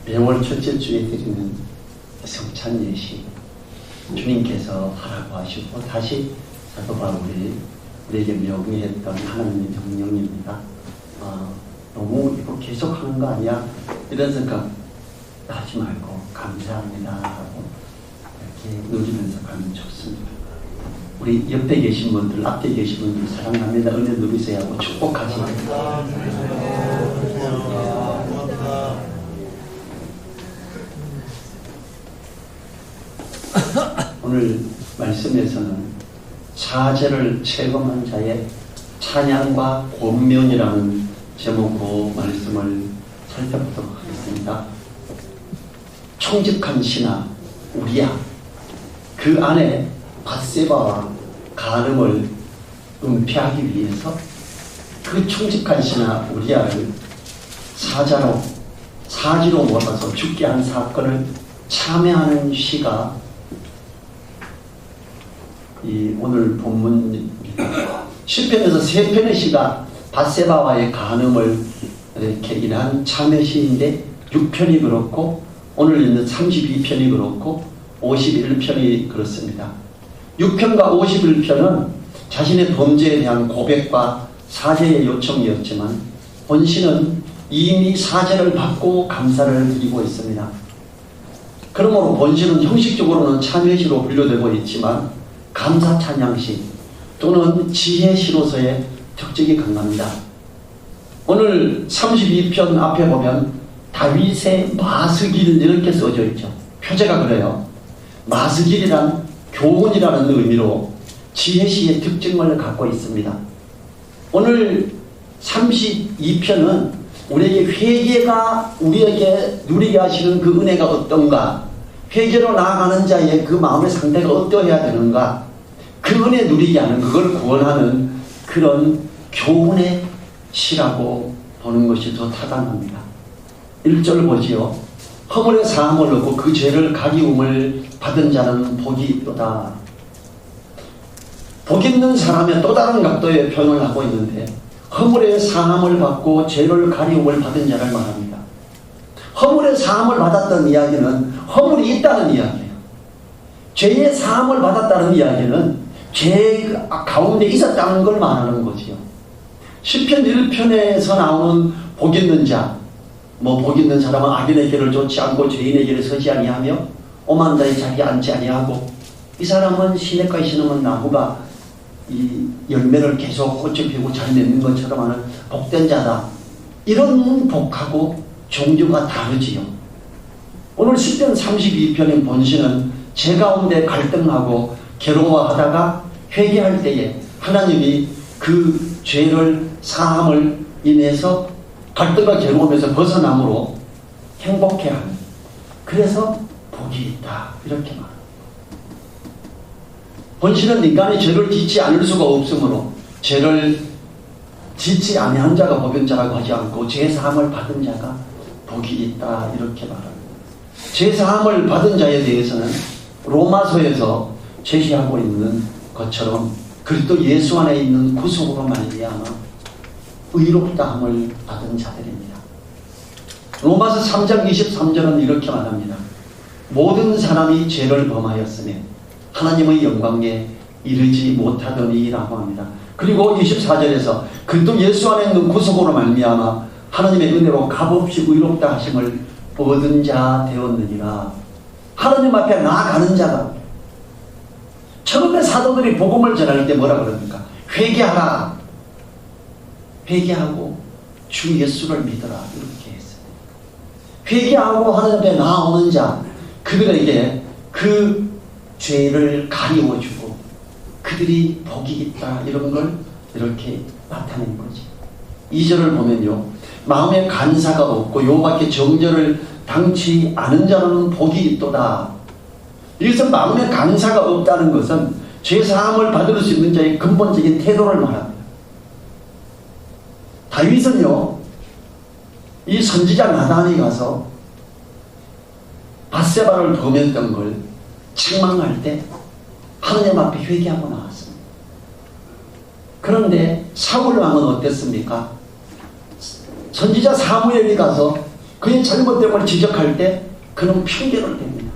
매월 첫째 주에 드리는 성찬 예식 주님께서 하라고 하시고 다시 사도 바울이 우리에게 명령했던 하나님의 명령입니다. 너무 이거 계속 하는 거 아니야? 이런 생각 하지 말고 감사합니다 하고 이렇게 누리면서 가면 좋습니다. 우리 옆에 계신 분들, 앞에 계신 분들 사랑합니다. 은혜 누리세요 하고 축복하시고 오늘 말씀에서는 사죄를 체험한 자의 찬양과 권면이라는 제목으로 말씀을 살펴보도록 하겠습니다. 총직한 신하 우리야, 그 안에 밧세바와 간음을 은폐하기 위해서 그 총직한 신하 우리야를 사지로 몰아서 죽게 한 사건을 참여하는 시가 이 오늘 본문입니다. 시편에서 3편의 시가 밧세바와의 간음을 이렇게 인한 참여 시인데 6편이 그렇고 오늘 있는 32편이 그렇고 51편이 그렇습니다. 6편과 51편은 자신의 범죄에 대한 고백과 사죄의 요청이었지만 본시는 이미 사죄를 받고 감사를 드리고 있습니다. 그러므로 본시는 형식적으로는 참여시로 분류되고 있지만 감사 찬양시 또는 지혜시로서의 특징이 강합니다. 오늘 32편 앞에 보면 다윗의 마스길 이렇게 써져 있죠. 표제가 그래요. 마스길이란 교훈이라는 의미로 지혜시의 특징을 갖고 있습니다. 오늘 32편은 우리에게 회개가 우리에게 누리게 하시는 그 은혜가 어떤가, 회개로 나아가는 자의 그 마음의 상태가 어떠해야 되는가, 그 은혜 누리게 하는, 그걸 구원하는 그런 교훈의 시라고 보는 것이 더 타당합니다. 1절 보지요. 허물의 사함을 얻고 그 죄를 가리움을 받은 자는 복이 있도다. 복 있는 사람의 또 다른 각도의 표현을 하고 있는데 허물의 사함을 받고 죄를 가리움을 받은 자를 말합니다. 허물의 사함을 받았다는 이야기는 허물이 있다는 이야기예요. 죄의 사함을 받았다는 이야기는 죄 가운데 있었다는 걸 말하는 거지요. 시편 1편에서 나오는 복 있는 자, 복 있는 사람은 악인의 길을 좇지 않고 죄인의 길을 서지 아니하며 오만 자의 자리에 앉지 아니하고, 이 사람은 시냇가에 심은 나무가 이 열매를 계속 꽃을 피우고 잘 맺는 것처럼 하는 복된 자다. 이런 복하고 종류가 다르지요. 오늘 시편 32편의 본시는 죄 가운데 갈등하고 괴로워하다가 회개할 때에 하나님이 그 죄를 사함을 인해서 갈등과 괴로움에서 벗어남으로 행복해하는, 그래서 복이 있다 이렇게 말합니다. 본시는 인간이 죄를 짓지 않을 수가 없으므로 죄를 짓지 아니한 자가 복인 자라고 하지 않고 죄 사함을 받은 자가 복이 있다 이렇게 말합니다. 죄 사함을 받은 자에 대해서는 로마서에서 제시하고 있는 것처럼 그리스도 예수 안에 있는 구속으로 말미암아 의롭다함을 받은 자들입니다. 로마서 3장 23절은 이렇게 말합니다. 모든 사람이 죄를 범하였으며 하나님의 영광에 이르지 못하더니 라고 합니다. 그리고 24절에서 그리스도 예수 안에 있는 구속으로 말미암아 하나님의 은혜로 값없이 의롭다 하심을 얻은 자 되었느니라. 하나님 앞에 나아가는 자가, 처음에 사도들이 복음을 전할 때 뭐라 그럽니까? 회개하라. 회개하고 주 예수를 믿어라 이렇게 했어요. 회개하고 하나님 앞에 나아오는 자, 그들에게 그 죄를 가리워주고 그들이 복이 있다 이런 걸 이렇게 나타낸 거지. 2절을 보면요, 마음에 간사가 없고 요밖에 정죄를 당치 않은 자는 복이 있도다. 여기서 마음에 간사가 없다는 것은 죄사함을 받을 수 있는 자의 근본적인 태도를 말합니다. 다윗은요, 이 선지자 나단이 가서 밧세바를 범했던 걸 책망할 때 하나님 앞에 회개하고 나왔습니다. 그런데 사울 왕은 어땠습니까? 선지자 사무엘이 가서 그의 잘못됨을 지적할 때 그는 핑계를 댑니다.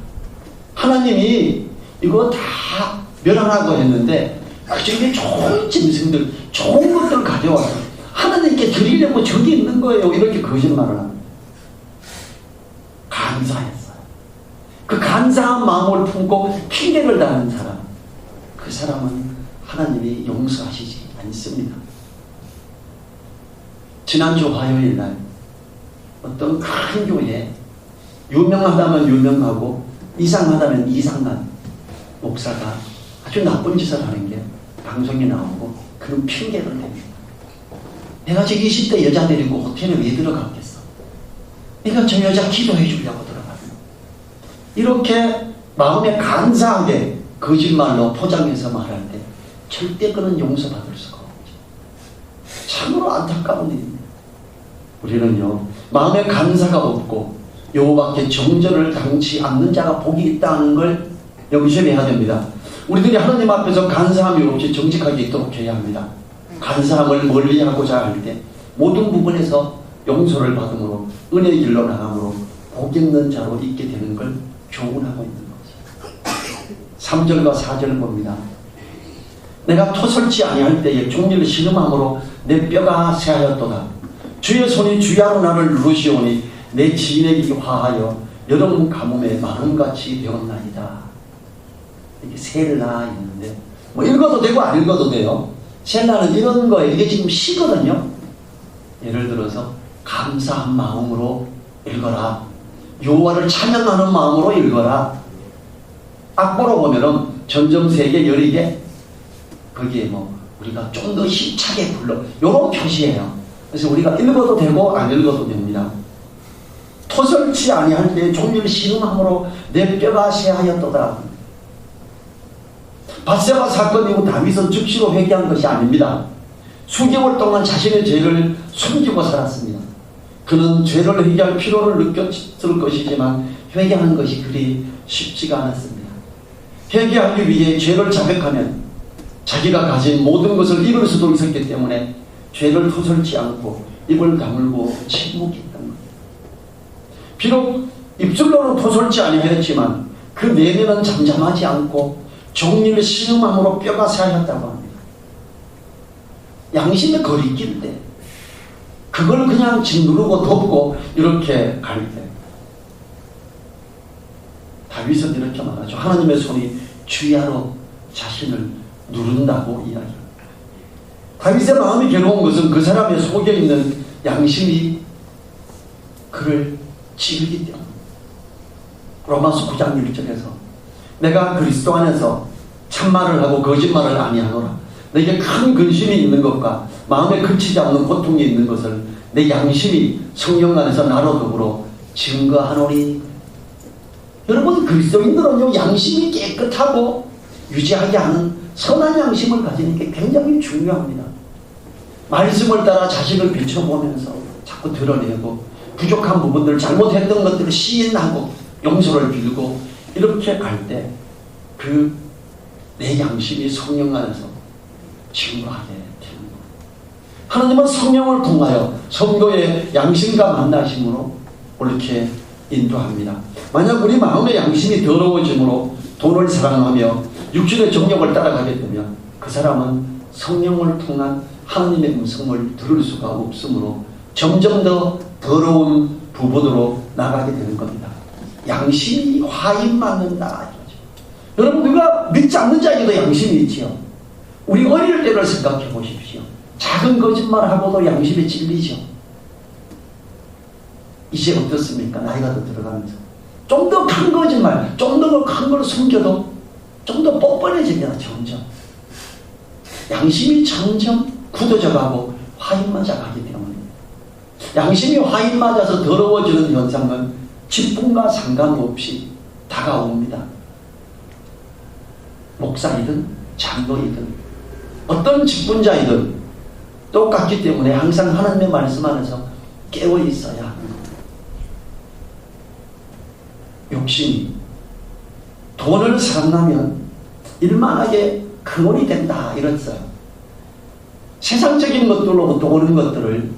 하나님이 이거 다 멸하라고 했는데 그 중에 좋은 짐승들, 좋은 것들을 가져와서 하나님께 드리려고 저기 있는 거예요. 이렇게 거짓말을 합니다. 감사했어요. 그 감사한 마음을 품고 핑계를 다는 사람, 그 사람은 하나님이 용서하시지 않습니다. 지난주 화요일 날 어떤 큰 교회에 유명하다면 유명하고 이상하다면 이상한 목사가 아주 나쁜 짓을 하는 게 방송에 나오고 그런 핑계를 댑니다. 내가 저 20대 여자 데리고 호텔에 왜 들어갔겠어? 내가 저 여자 기도해 주려고 들어갔어. 이렇게 마음에 간사하게 거짓말로 포장해서 말할 때 절대 그는 용서받을 수가 없죠. 참으로 안타까운 일입니다. 우리는요, 마음에 간사가 없고 여호와께 정절을 당치 않는 자가 복이 있다는 걸 명심해야 됩니다. 우리들이 하나님 앞에서 간사함이 없이 정직하게 있도록 해야 합니다. 간사함을 멀리하고자 할 때 모든 부분에서 용서를 받음으로 은혜의 길로 나감으로 복 있는 자로 있게 되는 걸 교훈하고 있는 거죠. 3절과 4절을 봅니다. 내가 토설치 아니할 때에 종리를 신음함으로 내 뼈가 새하였도다. 주의 손이 주야로 나를 누르시오니 내 지인에게 화하여 여름 가뭄에 마름같이 되었나이다. 이게 셀라 있는데 뭐 읽어도 되고 안 읽어도 돼요. 셀라는 이런 거예요. 이게 지금 시거든요. 예를 들어서 감사한 마음으로 읽어라. 여호와를 찬양하는 마음으로 읽어라. 악보로 보면은 점점 세게 여리게 거기에 뭐 우리가 좀 더 힘차게 불러 요런 표시예요. 그래서 우리가 읽어도 되고 안 읽어도 됩니다. 토설치 아니할 때 종일 신음함으로 내 뼈가 새하였도다. 밧세바 사건 이후 다윗은 즉시로 회개한 것이 아닙니다. 수개월 동안 자신의 죄를 숨기고 살았습니다. 그는 죄를 회개할 필요를 느꼈을 것이지만 회개하는 것이 그리 쉽지가 않았습니다. 회개하기 위해 죄를 자백하면 자기가 가진 모든 것을 잃을 수도 있었기 때문에 죄를 토설치 않고 입을 다물고 침묵했던 겁니다. 비록 입술로는 토설치 아니하였지만 그 내면은 잠잠하지 않고 종일 신음함으로 뼈가 새하였다고 합니다. 양심의 거리낄 때 그걸 그냥 짓누르고 덮고 이렇게 갈 때 다윗은 이렇게 말하죠. 하나님의 손이 주야로 자신을 누른다고 이야기합니다. 다윗의 마음이 괴로운 것은 그 사람의 속에 있는 양심이 그를 찌르기 때문입니다. 로마서 9장 1절에서 내가 그리스도 안에서 참말을 하고 거짓말을 아니하노라. 내게 큰 근심이 있는 것과 마음에 그치지 않는 고통이 있는 것을 내 양심이 성령 안에서 나로 더불어 증거하노니. 여러분, 그리스도인들은요, 양심이 깨끗하고 유지하게 하는 선한 양심을 가지는 게 굉장히 중요합니다. 말씀을 따라 자신을 비춰보면서 자꾸 드러내고 부족한 부분들, 잘못했던 것들을 시인하고 용서를 빌고 이렇게 갈 때 그 내 양심이 성령 안에서 증거하게 되는 거예요. 하나님은 성령을 통하여 성도의 양심과 만나심으로 옳게 인도합니다. 만약 우리 마음의 양심이 더러워짐으로 돈을 사랑하며 육신의 정욕을 따라가게 되면 그 사람은 성령을 통한 하나님의 음성을 들을 수가 없으므로 점점 더 더러운 부분으로 나가게 되는 겁니다. 양심이 화인 맞는다 이거죠. 여러분, 우리가 믿지 않는 자에게도 양심이 있지요. 우리 어릴 때를 생각해 보십시오. 작은 거짓말하고도 양심에 찔리죠. 이제 어떻습니까? 나이가 더 들어가면서 좀 더 큰 거짓말, 좀 더 큰 걸 숨겨도 좀 더 뻔뻔해집니다. 점점 양심이 점점 굳어져 가고 화인 맞아 가기 때문에 양심이 화인 맞아서 더러워지는 현상은 직분과 상관없이 다가옵니다. 목사이든 장로이든 어떤 직분자이든 똑같기 때문에 항상 하나님의 말씀 안에서 깨어 있어야 합니다. 욕심이 돈을 사랑하면 일만하게 근원이 된다 이랬어요. 세상적인 것들로부터 오는 것들을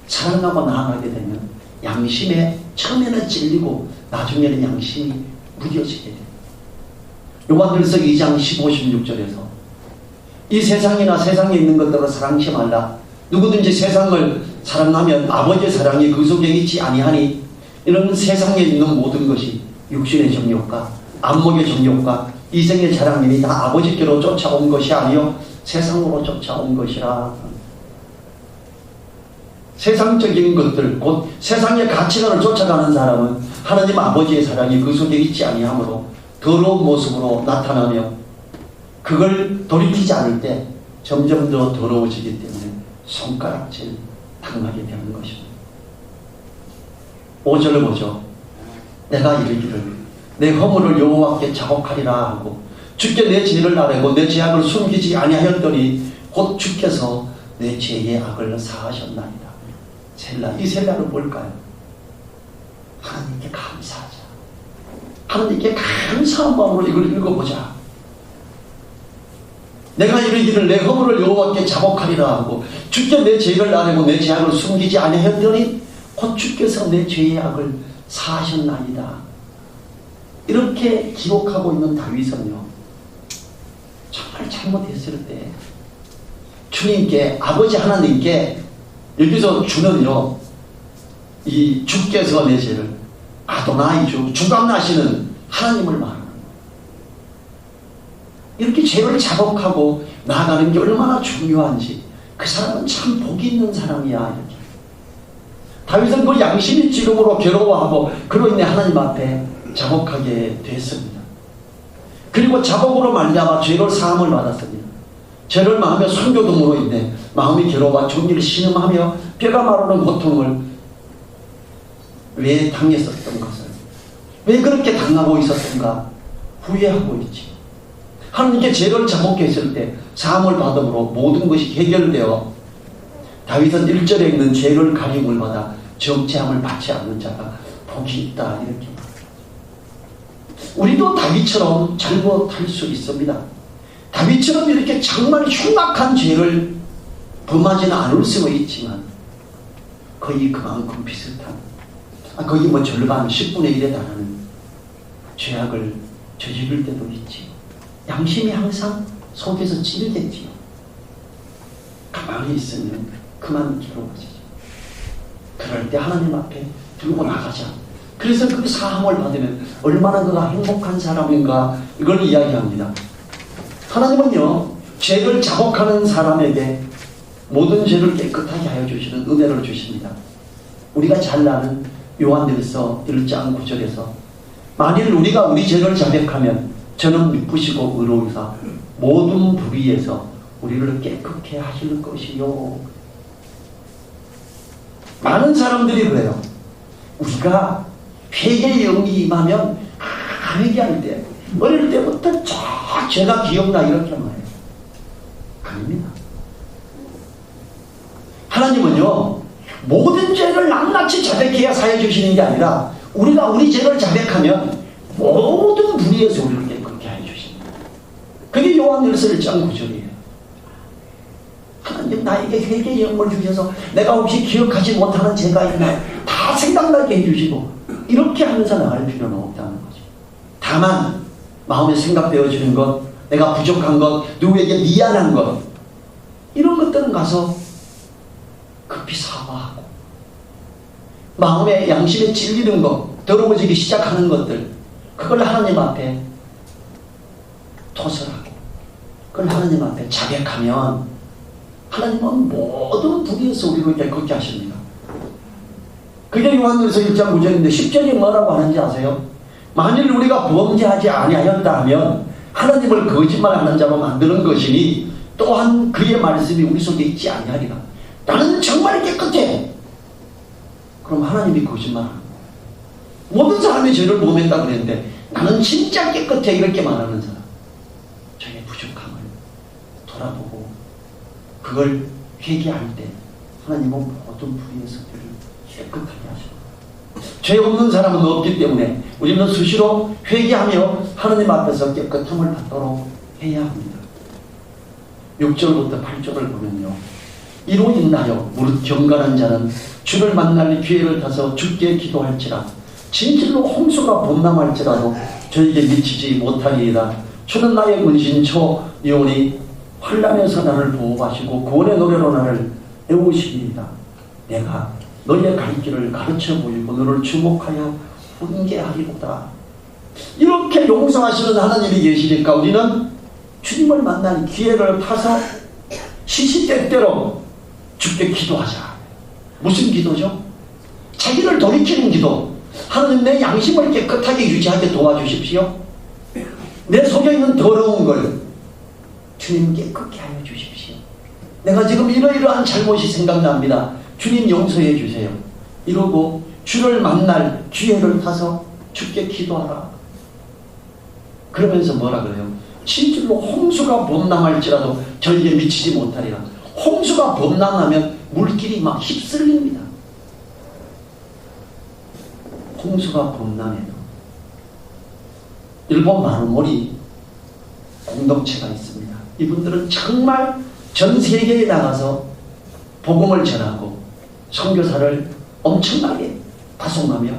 사랑하고 나아가게 되면 양심에 처음에는 찔리고 나중에는 양심이 무뎌지게 돼요. 요한일서 2장 15, 16절에서 이 세상이나 세상에 있는 것들을 사랑치 말라. 누구든지 세상을 사랑하면 아버지의 사랑이 그 속에 있지 아니하니 이런 세상에 있는 모든 것이 육신의 정욕과 안목의 정욕과 이생의 자랑이니 다 아버지께로 쫓아온 것이 아니요 세상으로 쫓아온 것이라. 세상적인 것들 곧 세상의 가치관을 쫓아가는 사람은 하나님 아버지의 사랑이 그 속에 있지 아니하므로 더러운 모습으로 나타나며 그걸 돌이키지 않을 때 점점 더 더러워지기 때문에 손가락질 당하게 되는 것입니다. 5절을 보죠. 내가 이르기를 내 허물을 여호와께 자복하리라 하고 주께 내 죄를 아뢰고 내 죄악을 숨기지 아니하였더니 곧 주께서 내 죄의 악을 사하셨나이다. 셀라. 이 셀라를 뭘까요? 하나님께 감사하자. 하나님께 감사한 마음으로 이걸 읽어보자. 내가 이르기를 내 허물을 여호와께 자복하리라 하고 주께 내 죄를 아뢰고 내 죄악을 숨기지 아니하였더니 곧 주께서 내 죄의 악을 사하셨나이다. 이렇게 기록하고 있는 다윗은요, 정말 잘못했을 때 주님께, 아버지 하나님께, 여기서 주는요, 이 주께서 내 죄를, 아도나이 주, 주관나시는 하나님을 말하는 거예요. 이렇게 죄를 자복하고 나아가는 게 얼마나 중요한지, 그 사람은 참 복이 있는 사람이야, 이렇게. 다윗은 그 양심이 찌름으로 괴로워하고 그로 인해 하나님 앞에 자복하게 됐습니다. 그리고 자복으로 말미암아 죄를 사함을 받았습니다. 죄를 마음에 숨겨둠으로 인해 마음이 괴로워 종일 신음하며 뼈가 마르는 고통을 왜 당했었던 것을, 왜 그렇게 당하고 있었던가 후회하고 있지. 하나님께 죄를 자복했을 때 사함을 받음으로 모든 것이 해결되어 다윗은 1절에 있는 죄를 가림을 받아 정죄함을 받지 않는 자가 복이 있다, 이렇게 말합니다. 우리도 다윗처럼 잘못할 수 있습니다. 다윗처럼 이렇게 정말 흉악한 죄를 범하지는 않을 수가 있지만 거의 그만큼 비슷한, 거의 뭐 절반 10분의 1에 달하는 죄악을 저지를 때도 있지. 양심이 항상 속에서 찔리겠지요. 가만히 있으면 그만 괴로워지죠. 그럴 때 하나님 앞에 들고 나가자. 그래서 그 사함을 받으면 얼마나 그가 행복한 사람인가, 이걸 이야기합니다. 하나님은요, 죄를 자복하는 사람에게 모든 죄를 깨끗하게 하여 주시는 은혜를 주십니다. 우리가 잘 아는 요한일서 1장 9절에서 만일 우리가 우리 죄를 자백하면 저는 미쁘시고 의로우사 모든 불의에서 우리를 깨끗게 하실 것이요. 많은 사람들이 그래요. 우리가 회개의 영이 임하면 회개할 때 어릴 때부터 쫙 죄가 기억나, 이렇게 말해요. 아닙니다. 하나님은요, 모든 죄를 낱낱이 자백해야 사해 주시는 게 아니라 우리가 우리 죄를 자백하면 모든 불의에서 우리를 깨끗게 해 주십니다. 그게 요한일서 1장 9절이에요. 하나님 나에게 회개의 영을 주셔서 내가 혹시 기억하지 못하는 죄가 있나 다 생각나게 해주시고 이렇게 하면서 나갈 필요는 없다는 거죠. 다만 마음에 생각되어지는 것, 내가 부족한 것, 누구에게 미안한 것, 이런 것들은 가서 급히 사과하고, 마음에 양심에 찔리는 것, 더러워지기 시작하는 것들, 그걸 하나님 앞에 토설하고 그걸 하나님 앞에 자백하면 하나님은 모든 불의에서 우리를 깨끗게 하십니다. 그게 요한일서 1장 9절인데 10절이 뭐라고 하는지 아세요? 만일 우리가 범죄하지 아니하였다 하면 하나님을 거짓말하는 자로 만드는 것이니 또한 그의 말씀이 우리 속에 있지 아니하리라. 나는 정말 깨끗해. 그럼 하나님이 거짓말하는 거예요. 모든 사람이 죄를 범했다고 그랬는데 나는 진짜 깨끗해, 이렇게 말하는 사람, 저의 부족함을 돌아보고 그걸 회개할 때 하나님은 모든 불의에서 우리를 깨끗하게 하십니다. 죄 없는 사람은 없기 때문에 우리는 수시로 회개하며 하나님 앞에서 깨끗함을 받도록 해야 합니다. 6절부터 8절을 보면요, 이로 인하여 무릇 경건한 자는 주를 만날 기회를 타서 주께 기도할지라 진실로 홍수가 범람할지라도 저에게 미치지 못하리이다. 주는 나의 근신처 이오니 환난에서 나를 보호하시고 구원의 노래로 나를 애우시리이다. 내가 너의 갈 길을 가르쳐 보이고 너를 주목하여 훈계하리로다. 이렇게 용서하시는 하나님이 계시니까 우리는 주님을 만날 기회를 타서 시시때때로 주께 기도하자. 무슨 기도죠? 자기를 돌이키는 기도. 하나님, 내 양심을 깨끗하게 유지하게 도와주십시오. 내 속에 있는 더러운 걸 주님 깨끗게 하여 주십시오. 내가 지금 이러이러한 잘못이 생각납니다. 주님 용서해 주세요. 이러고 주를 만날 기회를 타서 주께 기도하라. 그러면서 뭐라 그래요? 진실로 홍수가 범람할지라도 저에게 미치지 못하리라. 홍수가 범람하면 물길이 막 휩쓸립니다. 홍수가 범람해도 일본 마루모리 공동체가 있습니다. 이분들은 정말 전 세계에 나가서 복음을 전하고 선교사를 엄청나게 파송하며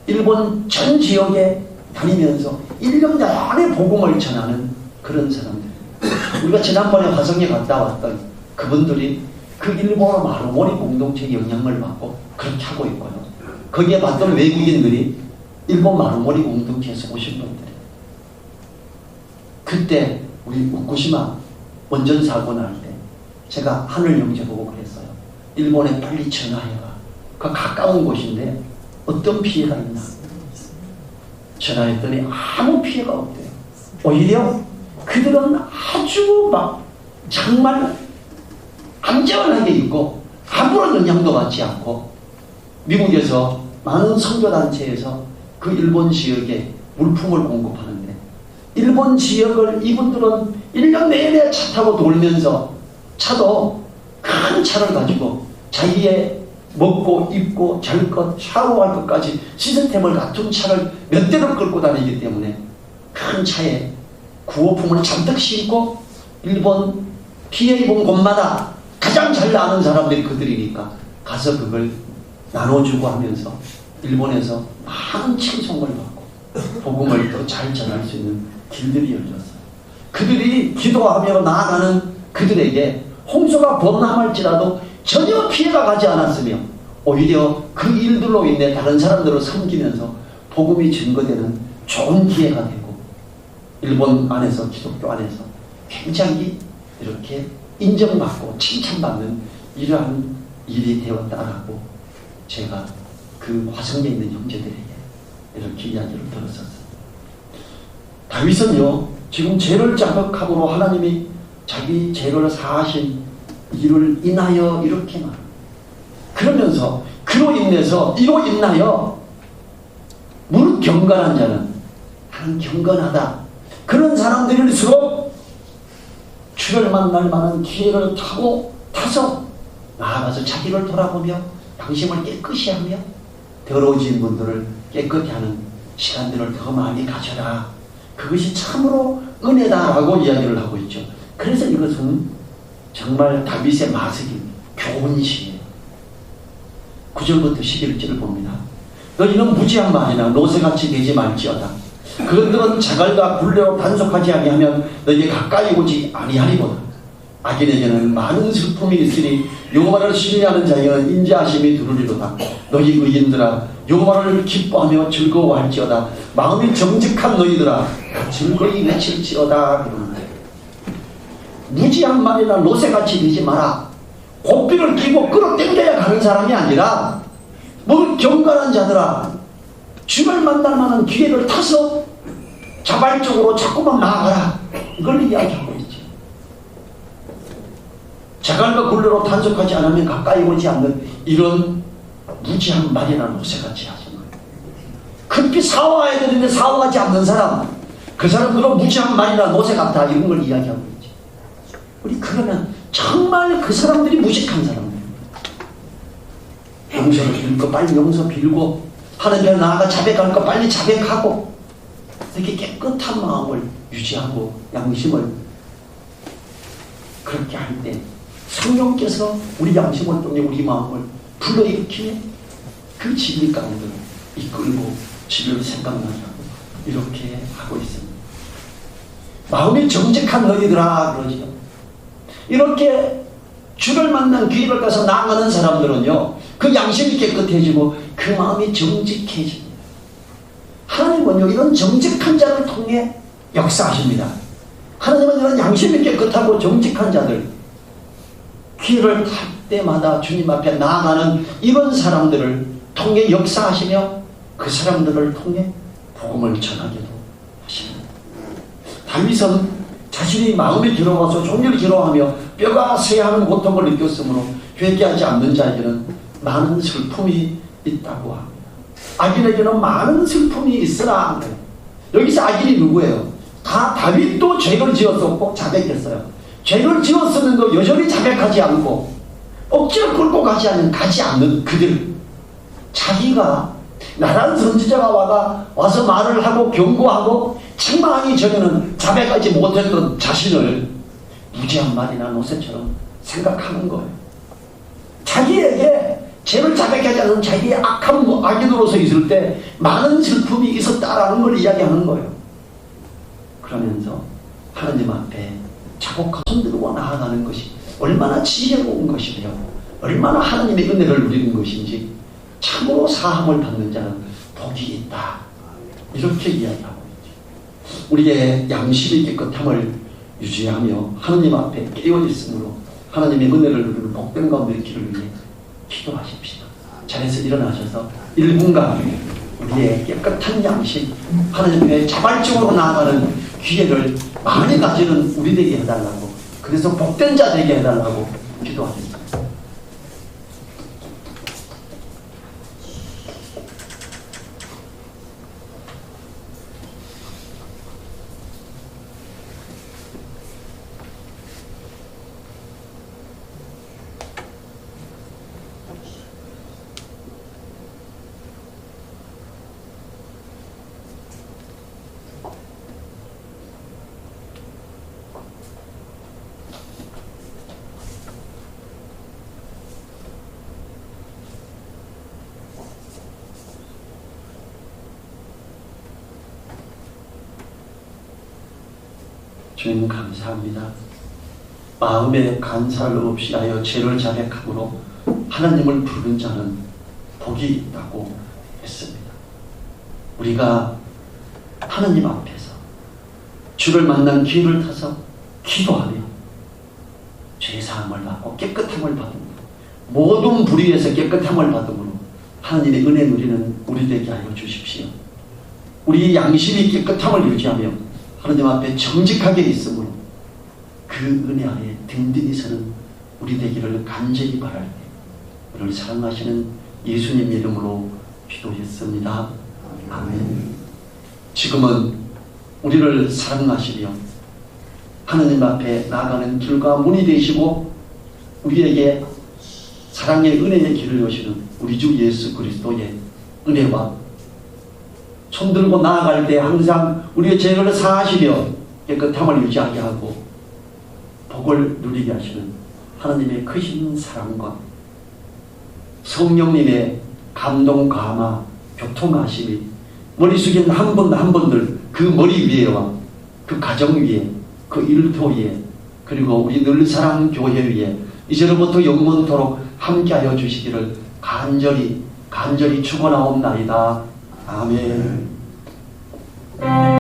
일본 전 지역에 다니면서 1년 내내 복음을 전하는 그런 사람들. 우리가 지난번에 화성에 갔다 왔던 그분들이 그 일본 마루모리 공동체의 영향을 받고 그렇게 하고 있고요. 거기에 봤던 외국인들이 일본 마루모리 공동체에서 오신 분들이에요. 그때 우리 후쿠시마 원전 사고 날 때 제가 하늘 영재 보고 그랬어요. 일본에 빨리 전화해라. 그 가까운 곳인데 어떤 피해가 있나? 전화했더니 아무 피해가 없대요. 오히려 그들은 아주 막 정말 안전하게 있고 아무런 영향도 받지 않고 미국에서 많은 선교단체에서 그 일본 지역에 물품을 공급하는데 일본 지역을 이분들은 1년 내내 차 타고 돌면서 차도 큰 차를 가지고 자기의 먹고 입고 잘 것 샤워할 것까지 시스템을 갖춘 차를 몇 대를 끌고 다니기 때문에 큰 차에 구호품을 잔뜩 싣고 일본 피해 입은 곳마다 가장 잘 아는 사람들이 그들이니까 가서 그걸 나눠주고 하면서 일본에서 많은 칭송을 받고 복음을 또 잘 전할 수 있는 길들이 열렸어요. 그들이 기도하며 나아가는 그들에게 홍수가 범람할지라도 전혀 피해가 가지 않았으며 오히려 그 일들로 인해 다른 사람들을 섬기면서 복음이 증거되는 좋은 기회가 되고 일본 안에서 기독교 안에서 굉장히 이렇게 인정받고 칭찬받는 이러한 일이 되었다라고 제가 그 화성에 있는 형제들에게 이렇게 이야기를 들었었어요. 다윗은요 지금 죄를 자극함으로 하나님이 자기 죄를 사하신 이를 인하여 이렇게 말. 그러면서 그로 인하여 무릇 경건한 자는 나는 경건하다. 그런 사람들일수록 주를 만날 만한 기회를 타서 나아가서 자기를 돌아보며 양심을 깨끗이 하며 더러워진 분들을 깨끗이 하는 시간들을 더 많이 가져라. 그것이 참으로 은혜다라고 이야기를 하고 있죠. 그래서 이것은 정말 다윗의 마석인 교훈 시예요. 9절부터 11절을 봅니다. 너희는 무지한 말이나 노새같이 되지 말지어다. 그것들은 자갈과 굴레로 단속하지 아니하면 너희에게 가까이 오지 아니하리로다. 악인에게는 많은 슬픔이 있으니 여호와를 신뢰하는 자에게는 인자하심이 두루리로다. 너희 의인들아 여호와를 기뻐하며 즐거워할지어다. 마음이 정직한 너희들아 즐거이 외칠지어다. 무지한 말이나 노새같이 되지 마라. 고삐를 끼고 끌어당겨야 가는 사람이 아니라 뭐 경건한 자들아 주를 만날 만한 기회를 타서 자발적으로 자꾸만 나아가라. 이걸 이야기하고 있지. 자갈과 굴레로 단속하지 않으면 가까이 오지 않는 이런 무지한 말이나 노새같이 하지 마. 급히 사화해야 되는데 사화하지 않는 사람, 그 사람들은 무지한 말이나 노새 같다 이런 걸 이야기하고 있지. 우리 그러면 정말 그 사람들이 무식한 사람들입니다. 용서를 빌고 빨리 용서 빌고 하나님께 나아가 자백할 거 빨리 자백하고 이렇게 깨끗한 마음을 유지하고 양심을 그렇게 할 때 성령께서 우리 양심을 통해 우리 마음을 불러일으키며 그 진리 가운데로 이끌고 집을 생각나게 하고 이렇게 하고 있습니다. 마음이 정직한 너희들아 그러죠. 이렇게 주를 만난 기회를 가서 나아가는 사람들은요, 그 양심이 깨끗해지고 그 마음이 정직해집니다. 하나님은요, 이런 정직한 자를 통해 역사하십니다. 하나님은 이런 양심이 깨끗하고 정직한 자들, 기회를 탈 때마다 주님 앞에 나아가는 이런 사람들을 통해 역사하시며 그 사람들을 통해 복음을 전하기도 하십니다. 다윗은 자신이 마음이 들어와서 종일 기로하며 뼈가 쇠하는 고통을 느꼈으므로 회개하지 않는 자에게는 많은 슬픔이 있다고 합니다. 악인에게는 많은 슬픔이 있으나 여기서 악인이 누구예요? 다 다윗도 죄를 지었었고 자백했어요. 죄를 지었으면도 여전히 자백하지 않고 억지로 끌고 가지 않는 그들, 자기가 나란 선지자가 와서 말을 하고 경고하고 책망하기 전에는 자백하지 못했던 자신을 무지한 말이나 노새처럼 생각하는 거예요. 자기에게 죄를 자백하지 않은 자기의 악한 악인으로서 있을 때 많은 슬픔이 있었다라는 걸 이야기하는 거예요. 그러면서 하나님 앞에 자복하고 손들고 나아가는 것이 얼마나 지혜로운 것이며 얼마나 하나님의 은혜를 누리는 것인지 참으로 사함을 받는 자는 복이 있다. 이렇게 이야기하고 있죠. 우리의 양심이 깨끗함을 유지하며 하나님 앞에 깨어있으므로 하나님의 은혜를 누리는 복된 가운데 길을 위해 기도하십시다. 자리에서 일어나셔서 1분간 우리의 깨끗한 양심, 하나님 앞에 자발적으로 나아가는 기회를 많이 가지는 우리 되게 해달라고, 그래서 복된 자 되게 해달라고 기도하십니다. 주님 감사합니다. 마음에 간살 없이 하여 죄를 자백함으로 하나님을 부르는 자는 복이 있다고 했습니다. 우리가 하나님 앞에서 주를 만난 기회를 타서 기도하며 죄사함을 받고 깨끗함을 받음으로, 모든 불의에서 깨끗함을 받음으로 하나님의 은혜 누리는 우리 되게 하여 주십시오. 우리 양심이 깨끗함을 유지하며 하나님 앞에 정직하게 있으므로 그 은혜 아래 든든히 서는 우리 되기를 간절히 바랄 때 우리를 사랑하시는 예수님 이름으로 기도했습니다. 아멘. 지금은 우리를 사랑하시며 하나님 앞에 나아가는 길과 문이 되시고 우리에게 사랑의 은혜의 길을 여시는 우리 주 예수 그리스도의 은혜와 손들고 나아갈 때 항상 우리의 죄를 사하시며 깨끗함을 유지하게 하고 복을 누리게 하시는 하나님의 크신 사랑과 성령님의 감동, 감화, 교통하심이 머리 숙인 한 분 한 분들 그 머리 위에와 그 가정 위에 그 일터 위에 그리고 우리 늘사랑 교회 위에 이제로부터 영원토록 함께하여 주시기를 간절히 축원하옵나이다. 아멘.